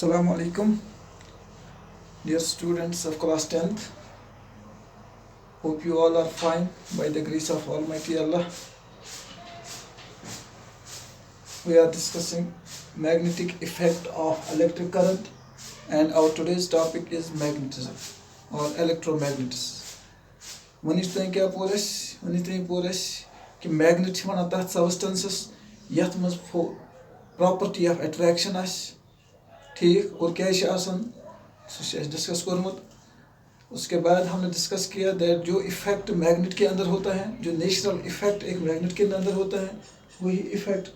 Assalamu alaikum, dear students of class 10th. Hope you all are fine by the grace of Almighty Allah. We are discussing magnetic effect of electric current, and our today's topic is magnetism or electromagnetism. Vanish तक क्या porous कि magnet छ वनान तथ substances यथ मज property of attraction आस ठीक और क्या डिस्कस कोरमुत। उसके बाद हमने डिस्कस किया दैट जो इफेक्ट मैग्नेट के अंदर होता है, जो नेचुरल इफेक्ट एक मैग्नेट के अंदर होता है, वही इफेक्ट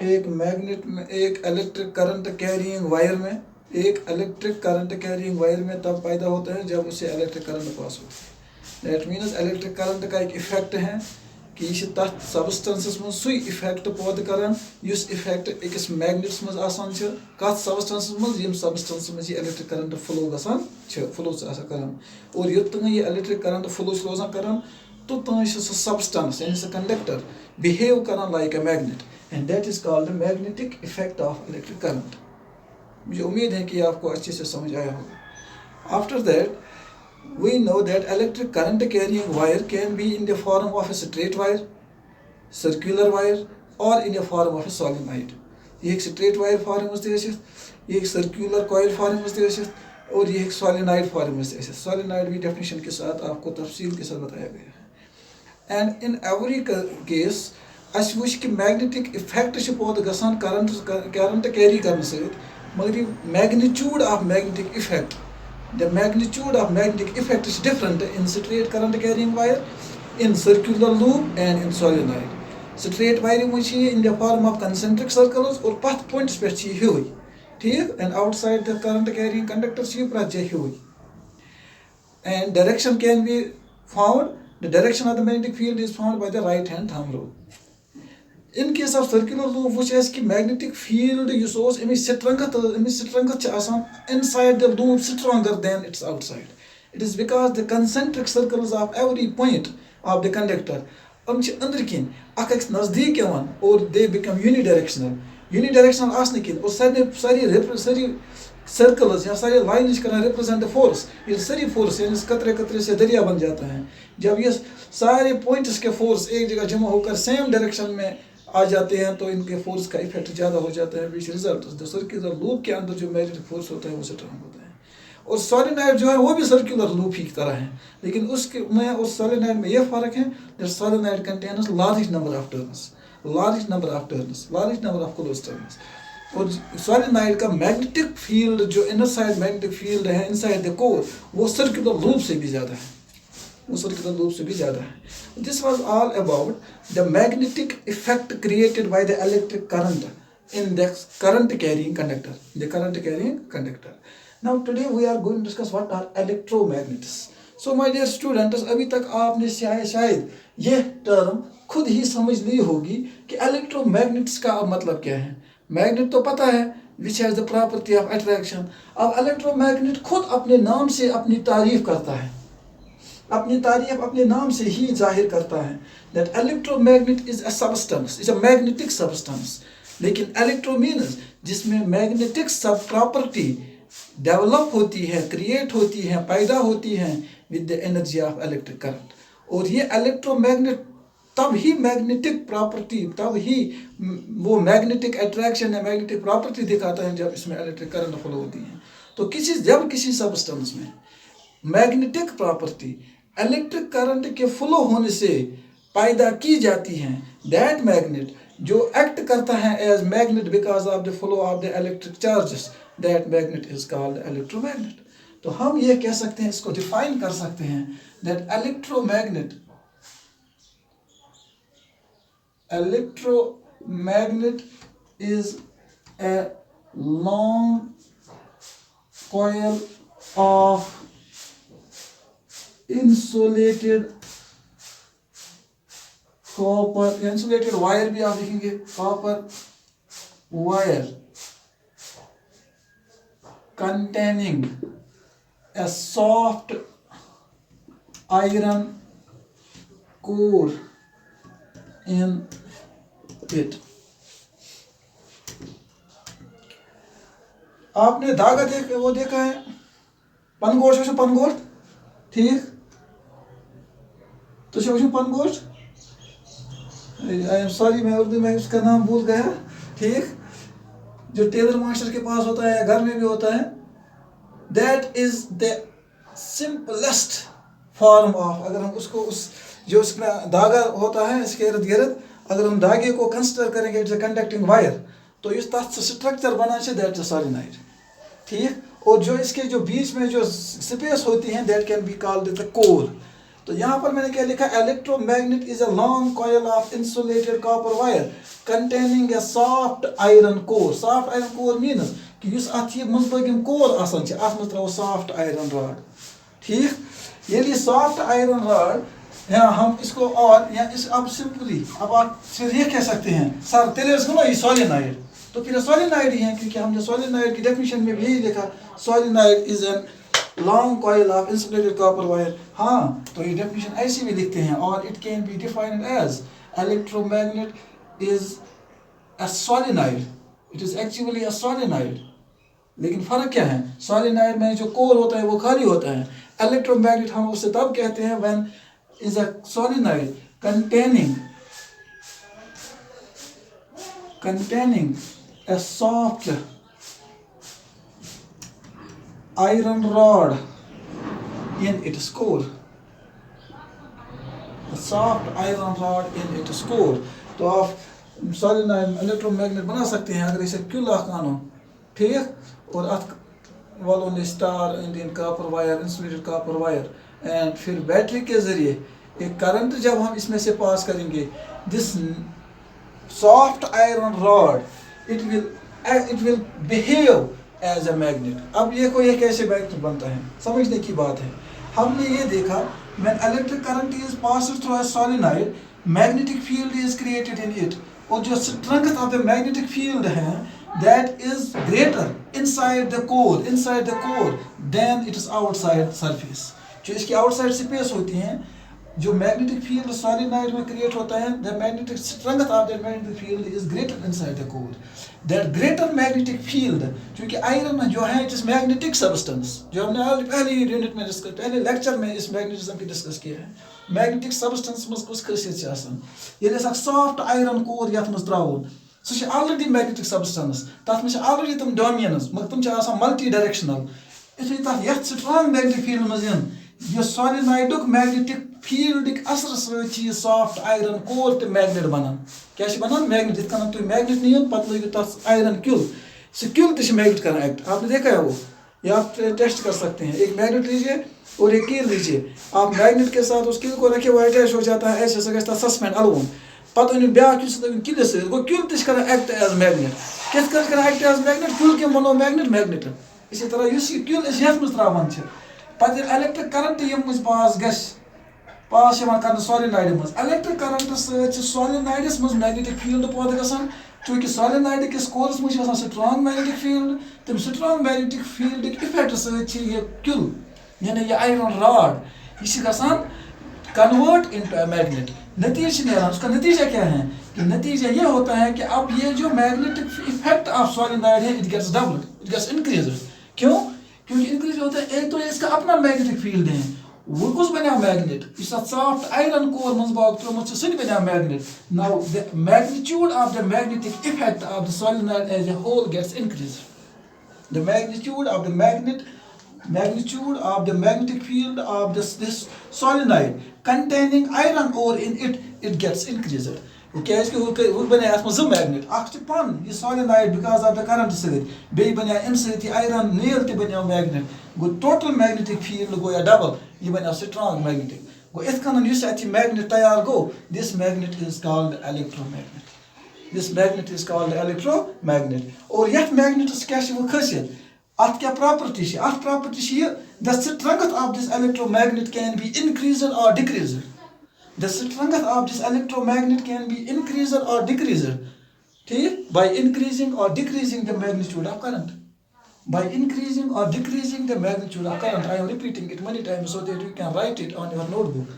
एक मैग्नेट में, एक इलेक्ट्रिक करंट कैरिंग वायर में, एक इलेक्ट्रिक करंट कैरिंग वायर में तब पैदा होता है जब उसे इलेक्ट्रिक करंट पास होता है। दैट मीन्स इलेक्ट्रिक करंट का एक इफेक्ट है कि यह तथ सबस्टेंसेस मज सु इफेक्ट पौद करान युस इफेक्ट अकिस मैग्नेट्स मज आसान छ कथ सबस्टेंसेस मज यम सबस्टेंस मज यह इलेक्ट्रिक करंट फ्लो गसान छ फ्लो करान और युतन यह इलेक्ट्रिक करंट फ्लो रोजान करान तो तन सबस्टेंस यानी कंडक्टर बिहेव करान like a magnet and that is called the magnetic effect of electric current. मुझे उम्मीद है कि आपको अच्छे से समझ आया होगा। After that we know that electric current carrying wire can be in the form of a straight wire, circular wire or in the form of a solenoid. ये एक straight wire form में से ये एक circular coil form में से और ये एक solenoid form में से solenoid भी definition के साथ आपको तफसील के साथ बताया गया है। And in every case अस वुच कि magnetic effect छ पौध गसान current carry करने से मगर magnitude of magnetic effect, the magnitude of magnetic effect is different in straight current carrying wire, in circular loop and in solenoid. Straight wire में in the form of concentric circles और path points पे Huey ठीक, and outside the current carrying conductor Huey. And direction can be found, the direction of the magnetic field is found by the right hand thumb rule. In case of circular loop which is कि magnetic field use was strength inside the loop stronger than its outside. It is because the concentric circles of every point of the conductor अंदर किन अक्स नजदीक यवन और they become unidirectional. Unidirectional आसने किन और सारी सर्कल्स या सारे लाइन्स करना रिप्रेजेंट फोर्स, ये सारी फोर्स यानी कतरे कतरे से दरिया बन जाता है। जब ये सारे पॉइंट्स के फोर्स एक जगह जमा होकर सेम डायरेक्शन में आ जाते हैं तो इनके फोर्स का इफेक्ट ज़्यादा हो जाता है, विच रिजल्ट सर्कुलर लूप के अंदर जो मैग्नेटिक फोर्स होता है वो स्ट्रांग होता है। और सोलेनॉइड जो है वो भी सर्कुलर लूप ही की तरह है, लेकिन उसके में और सोलेनॉइड में ये फ़र्क है that solenoid contains large number of turns, large number of close turns. और सोलेनॉइड का मैग्नेटिक फील्ड जो इनर साइड मैग्नेटिक फील्ड है इनसाइड द कोर वो सर्कुलर लूप से भी ज़्यादा है, This was all about the magnetic effect created by the electric current in the current carrying conductor. Now today we are going to discuss what are electromagnets. So my dear students, अभी तक आपने शायद यह term खुद ही समझ ली होगी कि electromagnets का मतलब क्या है। मैग्नेट तो पता है which has the property of attraction। अब electromagnet खुद अपने नाम से अपनी तारीफ करता है, अपनी तारीफ अपने नाम से ही जाहिर करता है that electromagnet is a substance, is a magnetic substance। लेकिन electro means जिसमें magnetic सब प्रॉपर्टी डेवलप होती है, क्रिएट होती है, पैदा होती है with the energy of electric current। और ये electromagnet तब ही मैग्नेटिक प्रॉपर्टी, तब ही वो मैग्नेटिक अट्रैक्शन है, मैग्नेटिक प्रॉपर्टी दिखाता है जब इसमें इलेक्ट्रिक करंट फ्लो होती है। तो जब किसी सबस्टेंस में मैग्नेटिक प्रॉपर्टी इलेक्ट्रिक करंट के फ्लो होने से पैदा की जाती हैं, दैट मैग्नेट जो एक्ट करता है as magnet because of the flow of the electric charges, that magnet is called electromagnet. तो हम ये कह सकते हैं, इसको डिफाइन कर सकते हैं that electromagnet is a long coil of insulated copper, insulated wire भी आप देखेंगे, copper wire containing a soft iron core in it। आपने धागा वो देखा है, पनगोश पनगोश, ठीक, तो पनगोश, आई एम सॉरी मैं उर्दू में उसका नाम भूल गया, ठीक, जो टेलर मास्टर के पास होता है या घर में भी होता है, that is the simplest form of, अगर हम उसको उस जो उसमें धागा होता है इसके इर्द गिर्द, अगर हम धागे को कंसिडर करेंगे इट्स अ कंडक्टिंग वायर, तो इस तथ स्ट्रक्चर बना है दैट इज सॉलिनॉइड, ठीक, और जो इसके जो बीच में जो स्पेस होती है that can be called the core. तो यहाँ पर मैंने क्या लिखा, electromagnet is a long coil of insulated copper wire containing a soft iron core. Soft iron core means कि युस अथ ये मंदलगिम कोर आसान छे, अथ मंज त्रो सॉफ्ट आयरन रॉड, ठीक, ये सॉफ्ट आयरन रॉड, या हम इसको और या इस अब सिंपली अब आप फिर ये कह सकते हैं सर तेरे इसको ये सॉलिनॉइड, तो फिर सॉलिनॉइड ही है, क्योंकि हमने सॉलिनॉइड की डेफिनेशन में भी यही लिखा, solenoid is an long coil of insulated copper wire. हाँ, तो ये डेफिनेशन ऐसे भी लिखते हैं, और it can be defined as electromagnet is a solenoid, it is actually a solenoid. लेकिन फर्क क्या है, सॉलिनॉइड में जो कोर होता है वो खाली होता है, इलेक्ट्रोमैग्नेट हम उससे तब कहते हैं when is a solenoid containing a soft iron rod in its core, a soft iron rod in its core। तो आप सॉलिनॉइड इलेक्ट्रोमैग्नेट बना सकते हैं अगर इसे क्यों लाकानो, ठीक, और वालों star Indian copper wire, insulated copper wire, and फिर बैटरी के जरिए एक करंट जब हम इसमें से पास करेंगे, this soft iron rod it will behave as a magnet. अब ये कोई कैसे मैग्नेट बनता है, समझने की बात है। हमने ये देखा when electric current is passed through a solenoid, magnetic field is created in it, और जो strength of the magnetic field है that is greater inside the core than it is outside surface। जो इसकी आउटसाइड स्पेस होती हैं, जो magnetic field solenoid में create होता है, the magnetic strength of that magnetic field is greater inside the core. That greater magnetic field, क्योंकि iron जो है इट इज मैग्नेटिक सब्सटेंस, जो हमने पहले यूनिट में डिस्कस, पहले लेक्चर में इस मैग्नेटिज्म की डिस्कस किया है। मैग्नेटिक सब्सटेंस में कुछ खासियत छे आसान, ये सॉफ्ट आयरन कोर यथ मज त्राउन, सो ऑलरेडी मैग्नेटिक सब्सटेंस, तथ में ऑलरेडी तम डोमिनेंस, मगर तम मल्टी डायरेक्शनल, इसे तथ यथ स्ट्रांग मैग्नेटिक फील्ड मज इन, ये सॉलिनॉइडुक मैग्नेटिक फील्डिक असर सहित सॉफ्ट आयरन कोर ते मैग्नेट बनन। क्या बनन मैग्नेट, जित कन तुम मैग्नेट नियन पत लगे तथ आयरन क्यूल, सो क्यूल ते मैग्नेट कर एक्ट। आपने देखा है वो, या आप टेस्ट कर सकते हैं, एक मैग्नेट लीजिए और एक कील लीजिए, आप मैग्नेट के साथ उस कील को रखे वो अटैच हो जाता है ऐसे, सो सस्पेंड अलवन, पत अन ब्या किलिस गो क्यूल ते एक्ट एज मैग्नेट। कित कर एक्ट एज मैग्नेट, क्यूल के मनो मैग्नेट। इसी तरह इस क्यूल यथ मज त्रावान पत इलेक्ट्रिक करंट यम मज पास कर सॉलिनॉइड मज, इलेक्ट्रिक करंट सॉलिनॉइडस मज मैग्नेटिक फील्ड पैदा गसान, चूंकि सॉलिनॉइड किस कोरस मज स्ट्रांग मैग्नेटिक फील्ड, तम स्ट्रांग मैग्नेटिक फील्ड इफेक्ट सहित क्यूल यानी ये आयरन रॉड यह गसान कन्वर्ट इनटू अ मैग्नेट। नतीजा उसका नतीजा क्या है कि नतीजा ये होता है कि अब ये जो मैग्नेटिक इफेक्ट ऑफ सॉलिनॉइड है it gets doubled, it gets increased. क्यों? क्योंकि इंक्रीज होता है, एक तो इसका अपना मैग्नेटिक फील्ड है, वो कुछ बना मैग्नेट, इस सॉफ्ट आयरन कोर मज बाग त्रोमत सो बना magnet. Now the magnitude of the magnetic effect of the solenoid as a whole gets increased. The magnitude of the magnetic field of this solenoid containing iron ore in it gets increased। क्या है कि वो बने आत्म ज magnet अख पन ये solenoid because of the current सहित बे बने इन सहित आयरन नेल ते बने मैग्नेट, गो टोटल मैग्नेटिक फील्ड गो या डबल, ये बने स्ट्रांग मैग्नेटिक गो इथ कन युस अति मैग्नेट तैयार गो, this magnet is called electromagnet. This magnet is called electromagnet. और यथ मैग्नेटस क्या वो खासियत, अथ क्या प्रॉपर्टी है, अथ प्रॉपर्टी है the strength of this electromagnet can be increased और decreased. The strength of this electromagnet can be increased or decreased, by increasing or decreasing the magnitude of current. By increasing or decreasing the magnitude of current. I am repeating it many times so that you can write it on your notebook.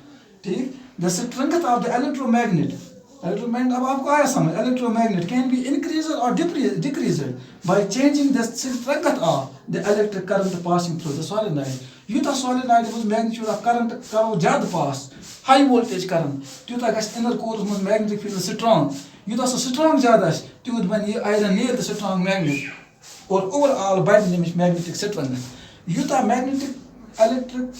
The strength of the electromagnet, Electromagnet, अब आपको आया समझ, electromagnet can be increased or decreased by changing the strength of the electric current passing through the solenoid. Utah solenoid was magnitude of current करो ज़्यादा pass, high voltage current, त्यूता गस inner core में magnetic field strong. Utah so strong ज़्यादा है, त्यूत बन ये iron near the strong magnet, और overall बढ़ निमिष magnetic strength. Utah magnetic electric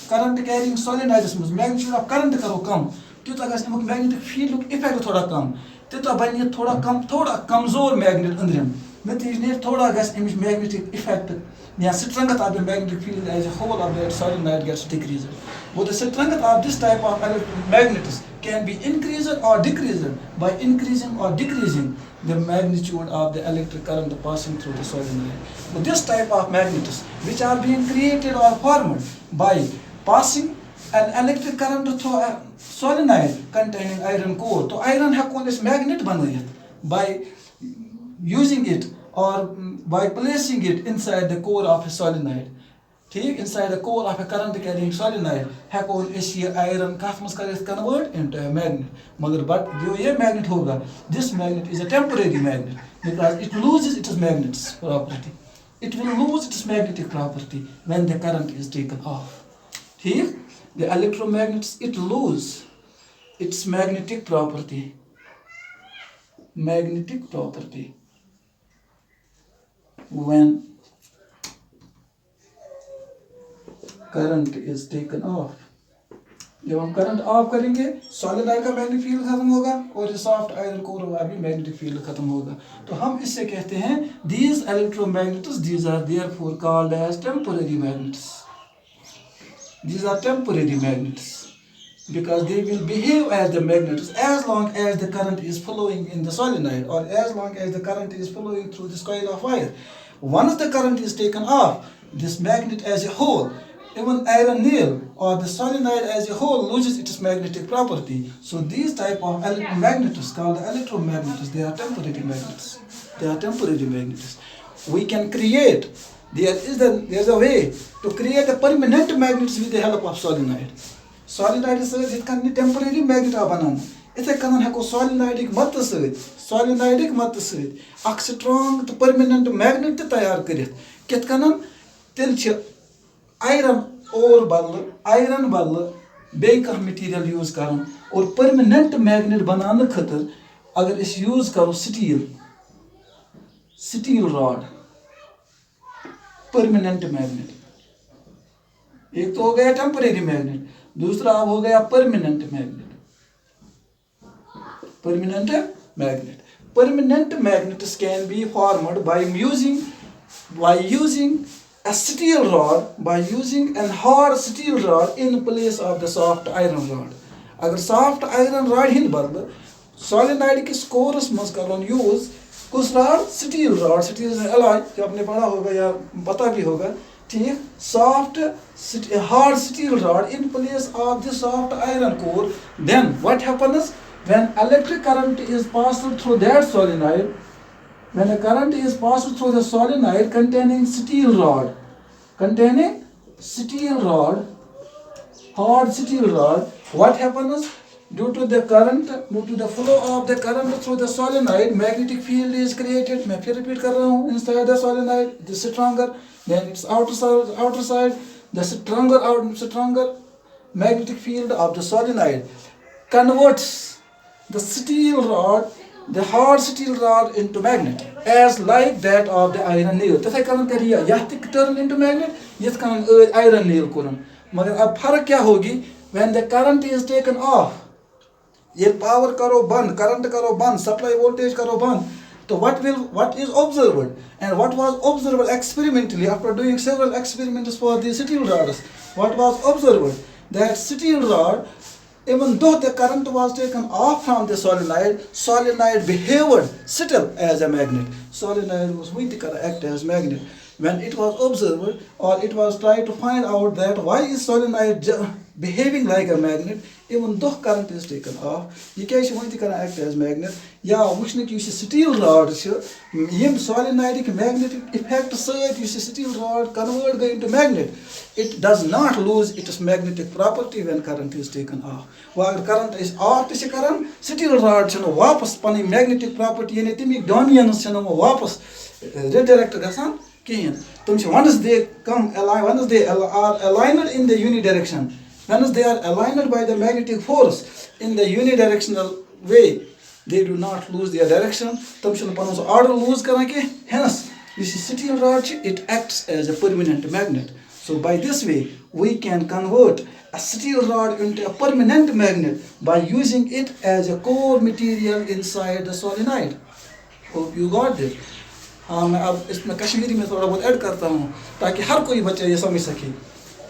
current carrying solenoid में magnitude of current करो कम. त्यूता गस अमुक मैग्नेटिक फील्ड इफेक्ट थोड़ा कम, त्यूता बन ये थोड़ा कम, थोड़ा कमजोर मैग्नेट अंदरम, नतीज ने थोड़ा गस अमिश मैग्नेटिक इफेक्ट या strength of the magnetic field as a whole of that solenoid gets decreased. But the strength of this type of magnets can be increased or decreased by increasing or decreasing the magnitude of the electric current passing through the solenoid. So this type of magnets which are being created or formed by passing an electric current through a solenoid containing iron core. So iron hakon is magnet banayat by using it or by placing it inside the core of a solenoid. ठीक, inside the core of a current carrying solenoid hakon is ये iron कहाँ मस कर convert into a magnet. मगर but जो ये magnet होगा, this magnet is a temporary magnet because it loses its magnet's property. It will lose its magnetic property when the current is taken off. ठीक, the electromagnets it lose its magnetic property. Magnetic property when current is taken off. जब हम current of करेंगे solenoid का magnetic field खत्म होगा और ये soft iron core का भी मैग्नेटिक फील्ड खत्म होगा. तो हम इससे कहते हैं these electromagnets, these are therefore called as temporary magnets. These are temporary magnets because they will behave as the magnets as long as the current is flowing in the solenoid or as long as the current is flowing through this coil of wire. Once the current is taken off, this magnet as a whole, even iron nail or the solenoid as a whole loses its magnetic property. So these type of magnets called electromagnets, they are temporary magnets. They are temporary magnets. We can create, there's a way to create a permanent magnets with the help of solenoid. Solenoid is it can be temporary magnet banan. Ithe kanan heko solenoidic matte sait ak strong permanent magnet tayar karit. Kit kanan tel ch iron or iron ball bey kah material use karan और permanent magnet बनाने खतर अगर इस use करो steel rod permanent magnet. एक तो हो गया temporary magnet, दूसरा अब हो गया permanent magnet. Permanent magnets can be formed by using a steel rod, by using a hard steel rod in place of the soft iron rod. अगर soft iron rod Hind बदल solenoid के coarse मस करोन use कुछ rod steel alloy जो आपने पढ़ा होगा या पता भी होगा, ठीक, soft hard steel rod in place of the soft iron core. Then what happens when electric current is passed through that solenoid? When a current is passed through the solenoid containing steel rod, hard steel rod, what happens? Due to the flow of the current through the solenoid, magnetic field is created. मैं फिर repeat कर रहा हूँ. Inside the solenoid, the stronger, then its outer side, the stronger magnetic field of the solenoid converts the steel rod, the hard steel rod into magnet, as like that of the iron nail. तथा कारण करिए यह turn into magnet, यह कारण iron nail करूँ. मगर अब फर्क क्या होगी? When the current is taken off, ये power करो बंद, current करो बंद, supply voltage करो बंद. So what is observed and what was observed experimentally after doing several experiments for the steel rods? What was observed? That steel rod, even though the current was taken off from the solenoid behaved still as a magnet. Solenoid was weak to act as magnet. when it was observed or it was tried to find out that why is solenoid behaving like a magnet, even though current is taken off, you can act as magnet. Yeah, you steel rod, solenoid magnetic effect, steel rod convert into magnet. It does not lose its magnetic property when current is taken off. While current is off, steel rod wapas pani magnetic property and it dominance wapas redirect gasan. Once they come align, once they are aligned in the unidirection, once they are aligned by the magnetic force in the unidirectional way, they do not lose their direction. Order lose hence this steel rod, it acts as a permanent magnet. So by this way, we can convert a steel rod into a permanent magnet by using it as a core material inside the solenoid. Hope you got it. मैं अब इसमें कश्मीरी में थोड़ा बहुत add करता हूँ ताकि हर कोई बच्चा ये समझ सके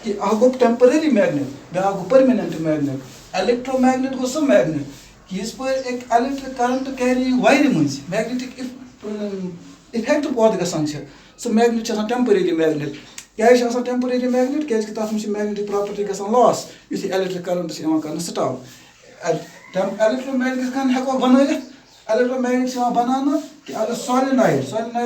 कि आपको टेम्परेरी मैग्नेट, आपको परमानेंट मैग्नेट, इलेक्ट्रोमैग्नेट को सब मैग्नेट कि इस पर एक इलेक्ट्रिक करंट कैरिंग वायर मज मैग्नेटिक इफेक्ट बहुत गसान सो मैग्नेट टेम्परेरी मैग्नेट क्या टेम्परेरी मैग्नेट क्या तथ में मैग्नेटिक प्रॉपर्टी गसान लॉस यु इलेक्ट्रिक करंट कर स्टॉप इलेक्ट्रोमैग्नेट हेको बन इलेक्ट्रोमैग्नेट बनाना कि अगर solenoid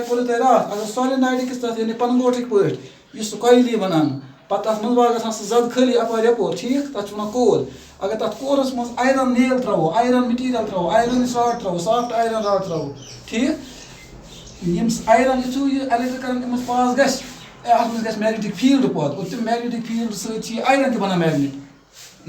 बोलो तुम रात अगर solenoid किस तरह यानी पनगोटिक पे कॉइली बनाना पता तथ मज गसान जद खाली अपार यपोर ठीक तथ कोर अगर तथ कोरस मज iron nail throw iron material throw iron rod throw soft iron rod throw ठीक यम आयरन यु इलेक्ट्रिक करंट मज पास गस मैग्नेटिक फील्ड पात और तम मैग्नेटिक फील्ड सही आयरन बना मैग्नेट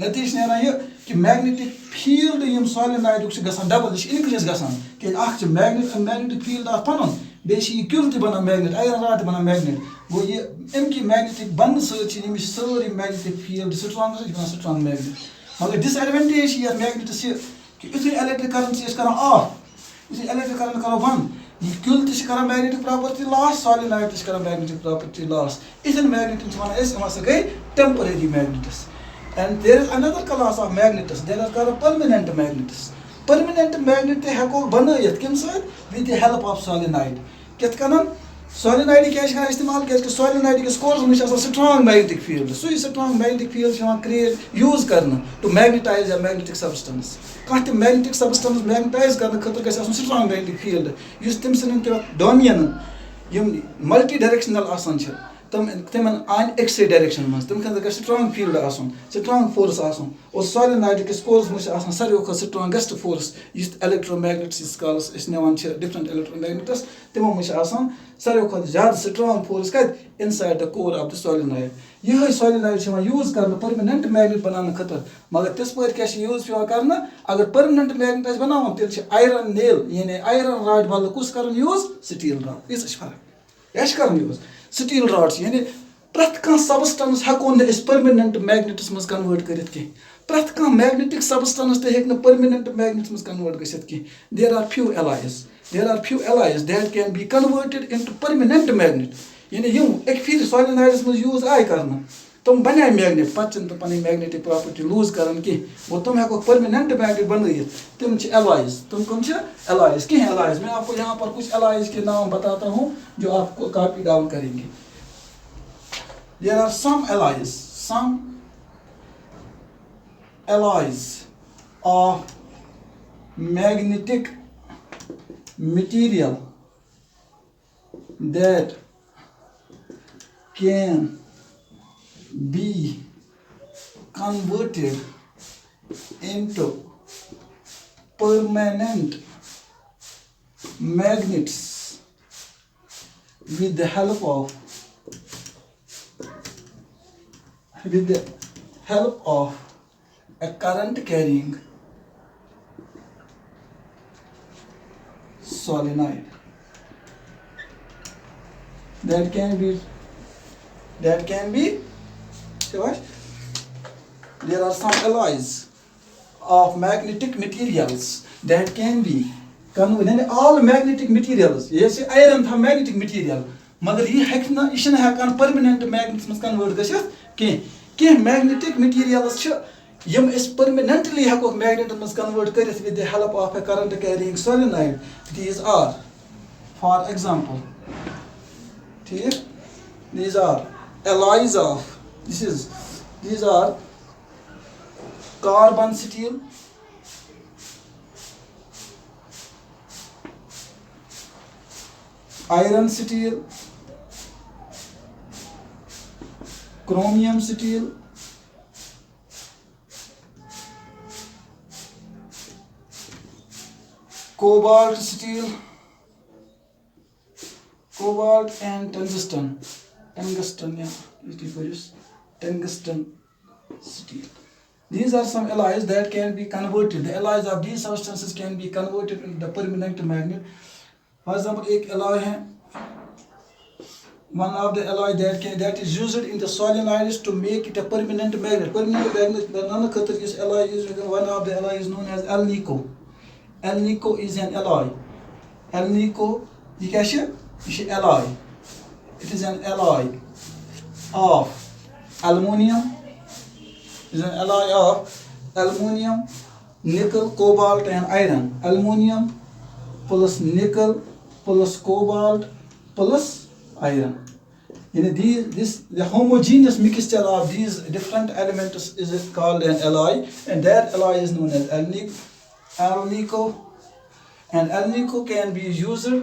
नतीज नेरान यह कि मैग्नेटिक फील्ड यम solenoid गसान डबल इनक्रीज गसान कि मैग्नेटिक फील्ड पन बे क्यूल बना मैग्नेट आयरन रॉड बना मैग्नेट गो ये अमि मैग्नेटिक बन सारी मैग्नेटिक फील्ड स्ट्रांग मैग्नेट मगर डिसएडवांटेज ये मैग्नेटस कि यु इलेक्ट्रिक करंट कर ऑफ यु इलेक्ट्रिक करंट करो बंद यह क्यूल कर मैग्नेटिक प्रॉपर्टी लॉस solenoid कर magnetic property loss Ethan magnet one गई temporary मैग्नेटस. And there is another class of magnets. There are called permanent magnets. Permanent magnet heko banayit kim sait with the help of solenoid. Ket kanan solenoid क्या है इस्तेमाल क्या है solenoid के course में ऐसा strong magnetic field. So इस strong magnetic field जो create use करना to magnetize a magnetic substance. कांटे magnetic substance magnetize करना खतर कैसे ऐसा strong magnetic field. use तम से न dominant यम multi directional आसान है. तम एक्स डायरेक्शन मज तम खा स्ट्रांग फील्ड स्ट्रांग फोर्स और solenoid किस कोर्स में सारे खो स्ट्रांगेस्ट फोर्स इलेक्ट्रोमैग्नेट्स कालस नवान डिफरेंट इलेक्ट्रोमैग्नेट्स तमो में सारे खो ज्यादा स्ट्रांग फोर्स कत inside the core of the solenoid. यह solenoid यूज कर परमानेंट मैग्नेट बनाने खतर मगर तिस पे क्या यूज पे अगर परमानेंट मैग्नेट बनावन तेल आयरन नेल यानी आयरन रॉड बदल कुछ कर यूज स्टील रॉड यह फर्क क्या कर यूज स्टील रॉड्स यानी प्रत कह सबस्टेंस हेको परमानेंट मैग्नेट्स मज कन्वर्ट करित कह प्रत कह मैग्नेटिक सबस्टेंस ते हेक परमानेंट मैग्नेट्स मज कन्वर्ट गसित कह. There are few alloys that can be converted into permanent magnet यानी यम एक फिर solenoids मज यूज आय करना तुम बना मैग्नेट पत तो पन मैग्नेटिक प्रॉपर्टी लूज कर वो तुम हेको परमानेंट मैग्नेट बनइत तुम एलाइज तुम कम एलाइज कह एलाइज मैं आपको यहाँ पर कुछ एलाइज के नाम बताता हूँ जो आपको कॉपी डाउन करेंगे. There are some alloys of magnetic material that can be converted into permanent magnets with the help of a current carrying solenoid that can be there are some alloys of magnetic materials that can be converted. All magnetic materials yes iron था magnetic material मगर ये हेकना इशन हेकान permanent magnets में convert गसित के magnetic materials यम इस permanently हेको magnet में convert करित with the help of a current carrying solenoid. These are for example ठीक These are alloys of, these are carbon steel, iron steel, chromium steel, cobalt steel, cobalt and tungsten steel. These are some alloys that can be converted. The alloys of these substances can be converted into the permanent magnet. For example, एक alloy है, one of the alloy that is used in the solenoids to make it a permanent magnet. Permanent magnet बनाने खातिर इस alloy used, one of the alloy is known as alnico. Alnico is an alloy. Alnico, ये क्या है? ये alloy. It is an alloy of aluminium. It is an alloy of aluminium, nickel, cobalt, and iron. Aluminium plus nickel plus cobalt plus iron. The homogeneous mixture of these different elements is called an alloy, and that alloy is known as alnico. And alnico can be used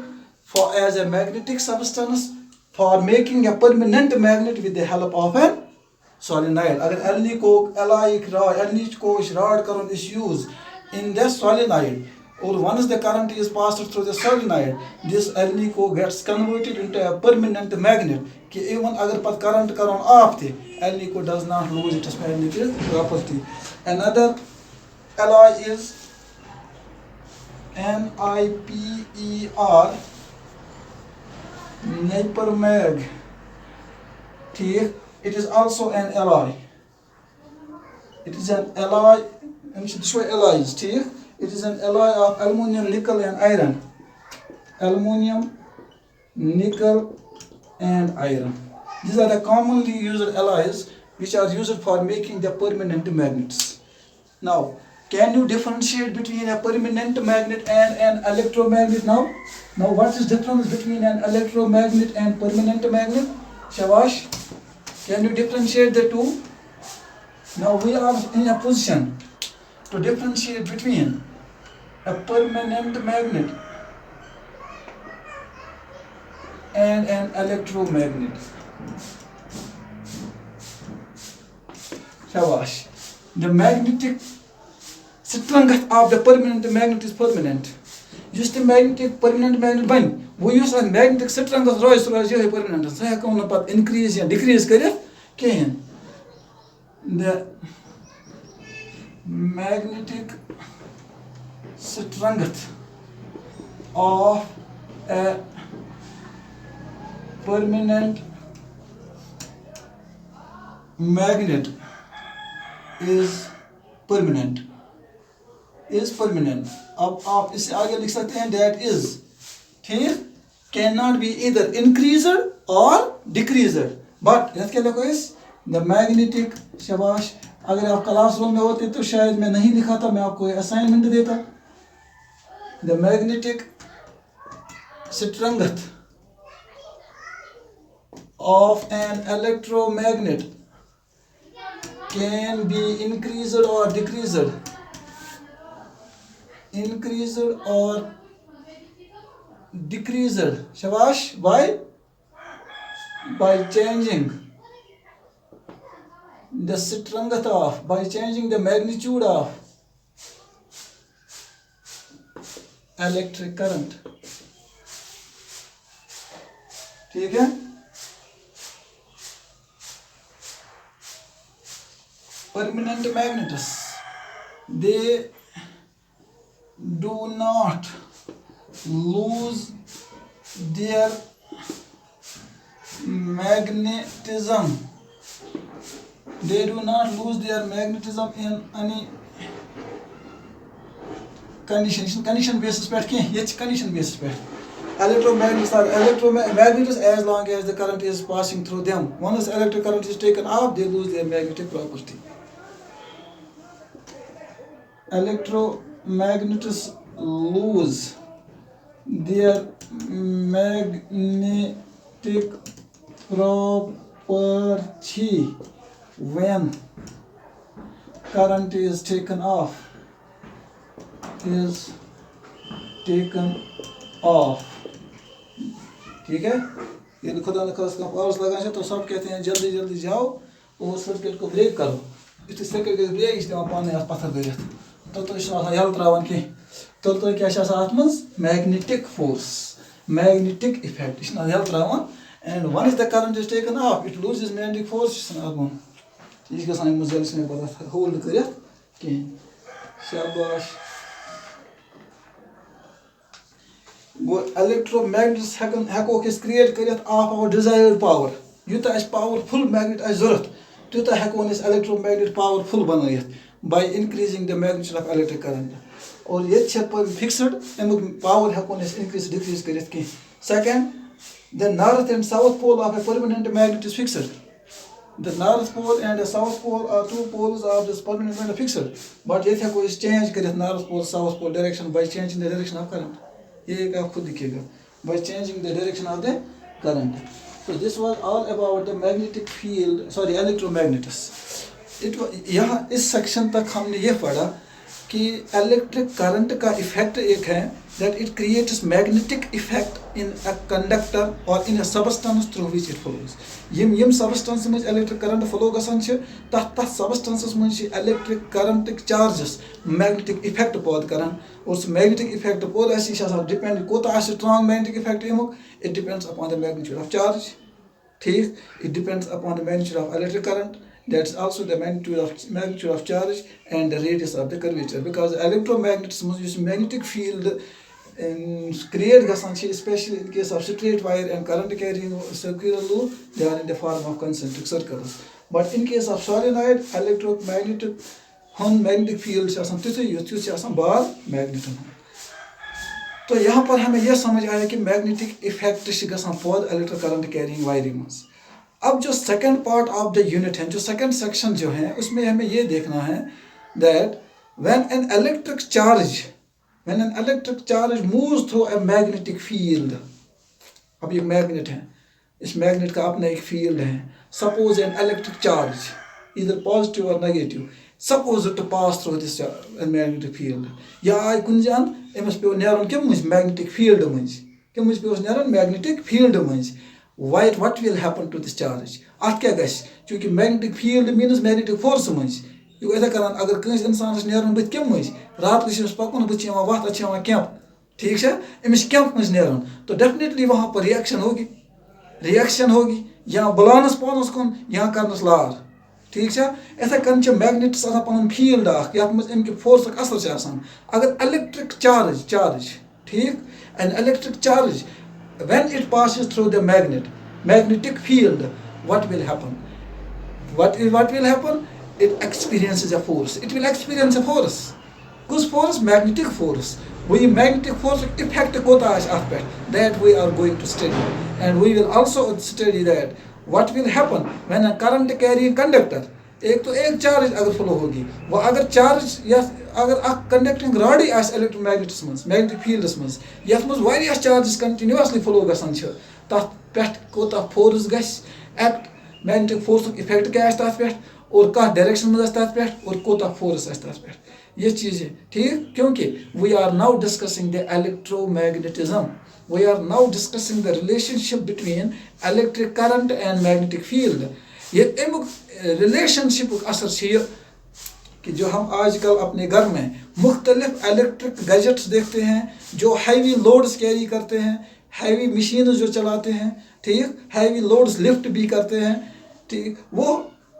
as a magnetic substance for making a permanent magnet with the help of a solenoid. अगर alnico rod is used in the solenoid, or once the current is passed through the solenoid, this alnico gets converted into a permanent magnet. कि even अगर पत current करों off थे, alnico does not lose its magnetic property. Another alloy is NiPer, Nipermag. It is also an alloy. It is an alloy. It is an alloy of aluminium, nickel, and iron. Aluminium, nickel, and iron. These are the commonly used alloys which are used for making the permanent magnets. Now, can you differentiate between a permanent magnet and an electromagnet now? Now, what is the difference between an electromagnet and permanent magnet? Shabash. Can you differentiate the two? Now we are in a position to differentiate between a permanent magnet and an electromagnet. Shabash. The magnetic strength of the permanent magnet is permanent. Just the magnetic permanent magnet bane. We use a magnetic strength of royce permanent. So I can increase and decrease the magnetic strength of a permanent magnet is permanent. अब आप इससे आगे लिख सकते हैं that is, ठीक, cannot be either increased or decreased. But याद क्या लिखो इस the magnetic, शाबाश, अगर आप क्लासरूम में होते तो शायद मैं नहीं लिखा था, मैं आपको असाइनमेंट देता. The magnetic strength of an electromagnet can be increased or decreased. Increased or decreased. Shabash. Why? By changing the strength of, by changing the magnitude of electric current. ठीक है? Permanent magnets, they do not lose their magnetism. They do not lose their magnetism in any condition. Condition basis per condition basis per. Electromagnets are electromagnets as long as the current is passing through them. Once the electric current is taken off, they lose their magnetic property. Electromagnets lose their magnetic property when current is taken off ठीक है। ये खुदा न खास powers लगा तो सब कहते हैं जल्दी जल्दी जाओ और सर्किट को ब्रेक करो। इस सर्किट को ब्रेक इस्तेमाल पाने आप पत्थर करित तो यल त्रावन कह तो क्या अत मज मैग्नेटिक फोर्स मैग्नेटिक इफेक्ट यह यल त्रावन and once the current is taken off it loses magnetic force यह गसान पता होल्ड कर कहें शाबाश गो इलेक्ट्रोमैग्नेट्स हेको क्रिएट कर ऑफ आवर डिजायर्ड पावर यूता पावरफुल मैग्नेट जरूरत तूता हेको इलेक्ट्रोमैग्नेट पावरफुल बनाइथ by increasing the magnitude of electric current और ये फिक्सड अमुक पावर हेको इंक्रीज डिक्रीज कर कह second the north and south pole of a permanent magnet is fixed the north pole and the south pole are two poles of this permanent magnet fixed but ये हेको change कर north pole south pole direction by changing the direction of current ये एक आप खुद दिखेगा by changing the direction of the current. So this was all about the magnetic field electromagnets. यहाँ इस section तक हमने ये पढ़ा कि इलेक्ट्रिक करंट का इफेक्ट एक है that it creates magnetic effect in a conductor or in a substance through which it flows. Yama substance में electric current flow गसान छ तथ substances में electric current charges magnetic effect पौध करन और magnetic effect पौध ऐसी depend कोता strong magnetic effect यमुक it depends upon the magnitude of charge ठीक it depends upon the magnitude of electric current that's also the magnitude of charge and the radius of the curvature because electromagnets use magnetic field create gasan especially in case of straight wire and current carrying circular loop they are in the form of concentric circles but in case of solenoid magnetic field bar magnet तो यहाँ पर हमें यह समझ आया कि magnetic effect गसान पौध electric current carrying wiring में। अब जो second part of the unit है जो सेकंड सेक्शन जो है उसमें हमें ये देखना है that when an electric charge moves through a magnetic field अब ये मैग्नेट है इस मैग्नेट का अपना एक फील्ड है suppose an electric charge either positive or negative supposed to pass through this magnetic field या आई कुन जान एमस पे नेरन के मुझ मैग्नेटिक फील्ड मुझ के मुझ पे नेरन मैग्नेटिक फील्ड मुझ what will happen to this charge at क्या गस क्योंकि magnetic field means magnetic force मुझ यू ऐसा करन अगर किस इंसान नेरन बत के मुझ रात को पकन बत वत अच्छा कैंप ठीक है एमस कैंप मुझ नेरन तो डेफिनेटली वहां पर रिएक्शन होगी या बुलानस पानस कुन या करनस लार ठीक है ऐसा कन मैग्नेट्स पन फील्ड अमें फोर्स असर अगर इलेक्ट्रिक चार्ज ठीक an electric charge when it passes through the magnetic field what will happen it experiences a force it will experience a force whose force magnetic force we magnetic force effect kota that we are going to study and we will also study that what will happen when a current carrying conductor एक charge अगर flow होगी वो अगर charge या अगर conducting rod electromagnets मज magnetic fields मज यथ मज वारिया चार्जेस कंटिन्यूअसली फ्लो गसान तथ पे कोता फोर्स गस एक्ट मैग्नेटिक फोर्स इफेक्ट क्या तथ पे और कह डायरेक्शन मज तथ पे और कोता फोर्स तथ पे ये चीज़ है ठीक क्योंकि we are now discussing the electromagnetism we are now discussing the relationship between electric current and magnetic field ये अमुक रिलेशनशिप असर कि जो हम आजकल अपने घर में मुख्तलिफ इलेक्ट्रिक गैजेट्स देखते हैं जो हैवी लोड्स कैरी करते हैं हैवी मशीन जो चलाते हैं ठीक हैवी लोड्स लिफ्ट भी करते हैं ठीक वो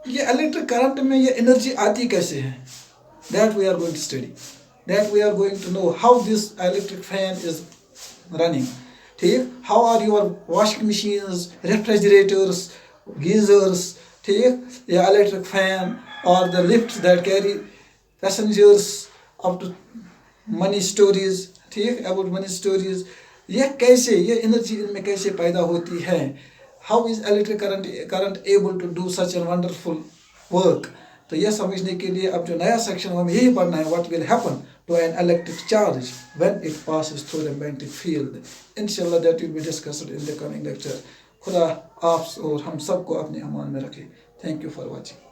ये इलेक्ट्रिक करंट में ये एनर्जी आती कैसे है that we are going to study that we are going to know how this electric fan is running ठीक how are your washing machines refrigerators geysers ठीक या इलेक्ट्रिक फैन और the lifts that carry passengers up to many storeys ठीक about many storeys ये कैसे ये energy इनमें कैसे पैदा होती है how is electric current able to do such an wonderful work तो यह समझने के लिए अब जो नया सेक्शन हमें यही पढ़ना है what will happen to an electric charge when it passes through the magnetic field. Inshallah that will be discussed in the coming lecture. खुदा आप और हम सबको अपने अमान में रखे। Thank you for watching.